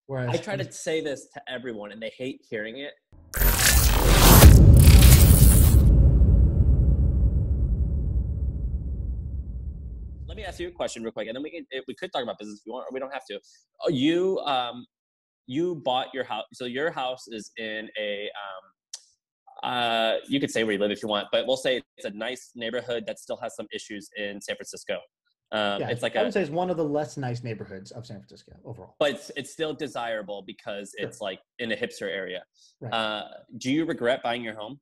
I Whereas try to say this to everyone and they hate hearing it. Let me ask you a question real quick, and then we could talk about business if you want, or we don't have to. You bought your house, so your house is in a you could say where you live if you want, but we'll say it's a nice neighborhood that still has some issues in San Francisco. yeah, It's like I would say it's one of the less nice neighborhoods of San Francisco overall. but it's still desirable because Sure. it's like in a hipster area. Right. Do you regret buying your home?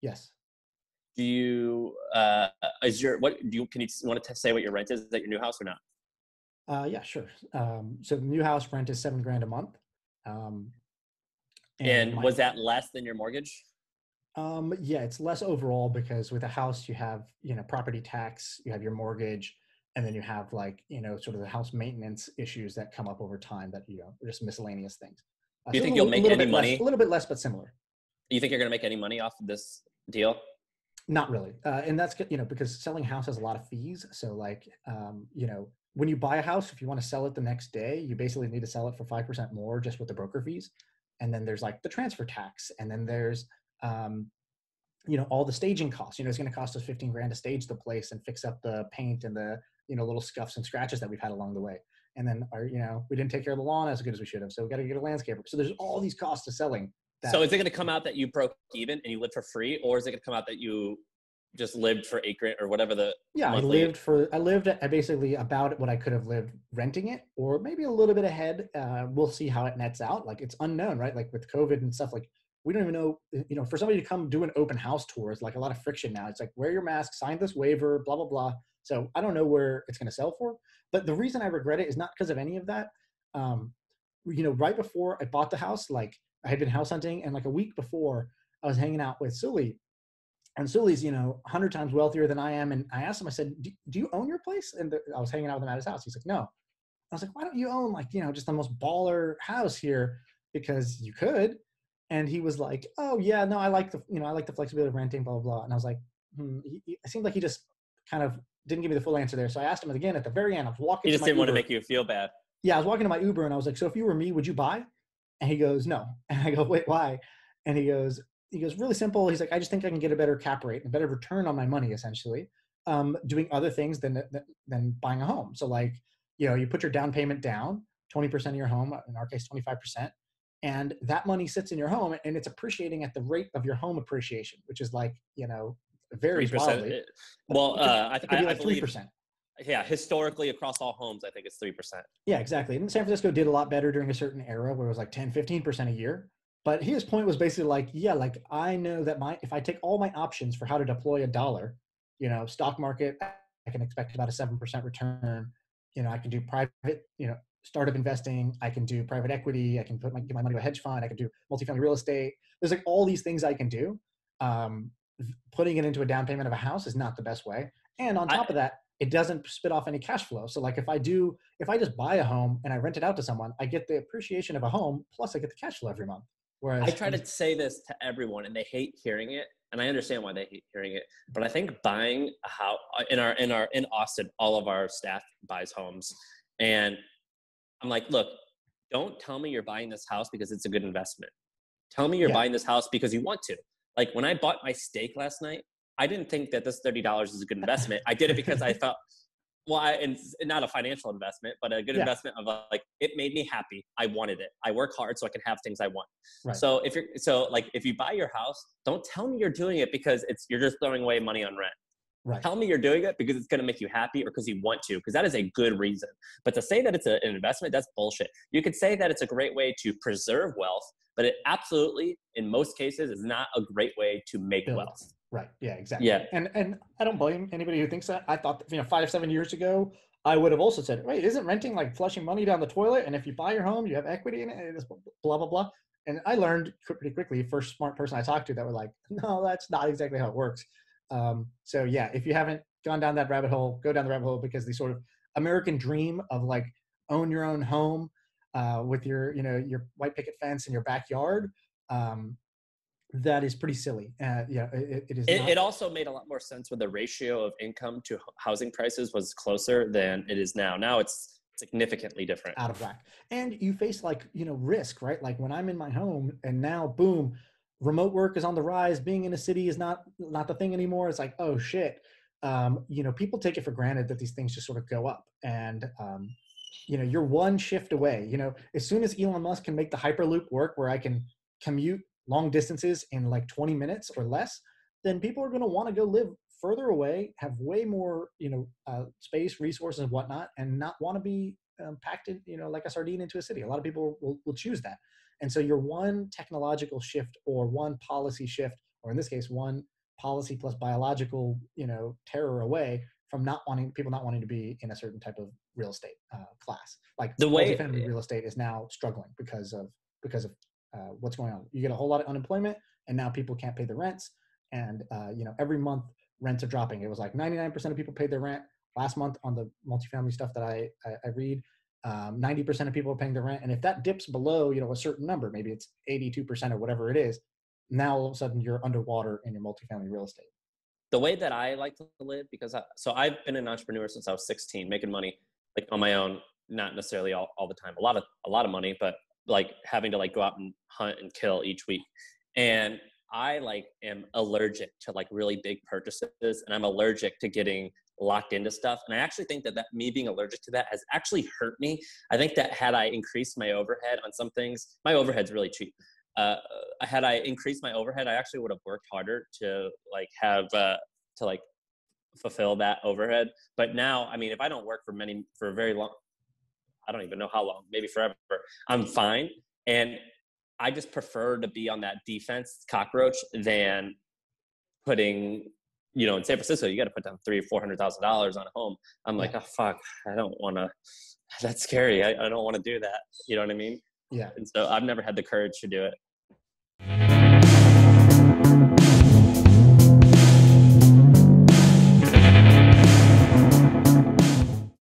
Yes. Do you can you want to say what your rent is at your new house or not? Yeah, sure. So the new house rent is $7,000 a month. Um, and And my, was that less than your mortgage? yeah, it's less overall because with a house you have, property tax, you have your mortgage, and then you have like, sort of the house maintenance issues that come up over time that, are just miscellaneous things. Do you So think a you'll little, a make little any bit less, money? a little bit less, but similar. Do you think you're going to make any money off of this deal? Not really. And that's, because selling a house has a lot of fees. So like, when you buy a house, if you want to sell it the next day, you basically need to sell it for 5% more just with the broker fees. And then there's like the transfer tax. And then there's, all the staging costs. It's going to cost us $15,000 to stage the place and fix up the paint and the, little scuffs and scratches that we've had along the way. And then we didn't take care of the lawn as good as we should have. So we got to get a landscaper. So there's all these costs to selling. So is it going to come out that you broke even and you lived for free, or is it going to come out that you just lived for $8,000 or whatever the monthly? I lived at basically about what I could have lived renting it, or maybe a little bit ahead. We'll see how it nets out. Like it's unknown, right? Like with COVID and stuff, like we don't even know, for somebody to come do an open house tour is like a lot of friction now. It's like, wear your mask, sign this waiver, blah, blah, blah. So I don't know where it's going to sell for, but the reason I regret it is not because of any of that. Right before I bought the house, like I had been house hunting, and like a week before I was hanging out with Sully, and Sully's, 100 times wealthier than I am. And I asked him, I said, do you own your place? And I was hanging out with him at his house. He's like, no. I was like, why don't you own like, just the most baller house here? Because you could. And he was like, oh yeah, no, I like the flexibility of renting, blah, blah, blah. And I was like, it seemed like he just kind of didn't give me the full answer there. So I asked him again at the very end. I was walking. He just didn't want to make you feel bad. Yeah, I was walking to my Uber and I was like, so if you were me, would you buy? And he goes, no. And I go, wait, why? And he goes, really simple. He's like, I just think I can get a better cap rate, a better return on my money, essentially, doing other things than buying a home. So like, you put your down payment down, 20% of your home, in our case, 25%. And that money sits in your home and it's appreciating at the rate of your home appreciation, which is like, varies 3%. wildly. Well, it could be like I believe 3%. Yeah, historically across all homes, I think it's 3%. Yeah, exactly. And San Francisco did a lot better during a certain era where it was like 10, 15% a year. But his point was basically like, yeah, like I know that if I take all my options for how to deploy a dollar, stock market, I can expect about a 7% return. I can do private, startup investing. I can do private equity. I can give my money to a hedge fund. I can do multifamily real estate. There's like all these things I can do. Putting it into a down payment of a house is not the best way. And on top of that, it doesn't spit off any cash flow. So like if I just buy a home and I rent it out to someone, I get the appreciation of a home, plus I get the cash flow every month. Whereas I try to say this to everyone and they hate hearing it. And I understand why they hate hearing it. But I think buying a house in Austin, all of our staff buys homes. And I'm like, look, don't tell me you're buying this house because it's a good investment. Tell me you're buying this house because you want to. Like when I bought my steak last night, I didn't think that this $30 is a good investment. I did it because I felt, and not a financial investment, but a good investment of like, it made me happy. I wanted it. I work hard so I can have things I want. Right. So if you buy your house, don't tell me you're doing it because you're just throwing away money on rent. Right. Tell me you're doing it because it's going to make you happy or because you want to, because that is a good reason. But to say that it's an investment, that's bullshit. You could say that it's a great way to preserve wealth, but it absolutely, in most cases, is not a great way to make wealth. Right. Yeah, exactly. Yeah. And I don't blame anybody who thinks that. I thought, 5, 7 years ago, I would have also said, wait, isn't renting like flushing money down the toilet? And if you buy your home, you have equity in it, and it's blah, blah, blah. And I learned pretty quickly, first smart person I talked to that were like, no, that's not exactly how it works. So yeah, if you haven't gone down that rabbit hole, go down the rabbit hole, because the sort of American dream of like own your own home with your white picket fence in your backyard, that is pretty silly. It is. It also made a lot more sense when the ratio of income to housing prices was closer than it is now. Now it's significantly different. Out of whack. And you face like, risk, right? Like when I'm in my home and now boom, remote work is on the rise. Being in a city is not the thing anymore. It's like, oh shit. People take it for granted that these things just sort of go up. And you're one shift away. As soon as Elon Musk can make the Hyperloop work where I can commute long distances in like 20 minutes or less, then people are going to want to go live further away, have way more, space, resources, and whatnot, and not want to be packed in, like a sardine into a city. A lot of people will choose that. And so you're one technological shift or one policy shift, or in this case, one policy plus biological, terror away from people not wanting to be in a certain type of real estate class. Like The way, multifamily real estate is now struggling because of what's going on. You get a whole lot of unemployment, and now people can't pay the rents. And every month rents are dropping. It was like 99% of people paid their rent last month on the multifamily stuff that I read. 90% of people are paying their rent, and if that dips below a certain number, maybe it's 82% or whatever it is, now all of a sudden you're underwater in your multifamily real estate. the way that I like to live, because I've been an entrepreneur since I was 16, making money like on my own, not necessarily all the time, a lot of money, but like having to like go out and hunt and kill each week. And I like am allergic to like really big purchases, and I'm allergic to getting locked into stuff. And I actually think that me being allergic to that has actually hurt me. I think that had I increased my overhead on some things, my overhead's really cheap. Had I increased my overhead, I actually would have worked harder to like have to like fulfill that overhead. But now, I mean, if I don't work for a very long, I don't even know how long, maybe forever, I'm fine. And I just prefer to be on that defense cockroach than putting, in San Francisco, you got to put down $300,000 or $400,000 on a home. I'm like, oh fuck, I don't want to. That's scary. I don't want to do that. You know what I mean? Yeah. And so I've never had the courage to do it.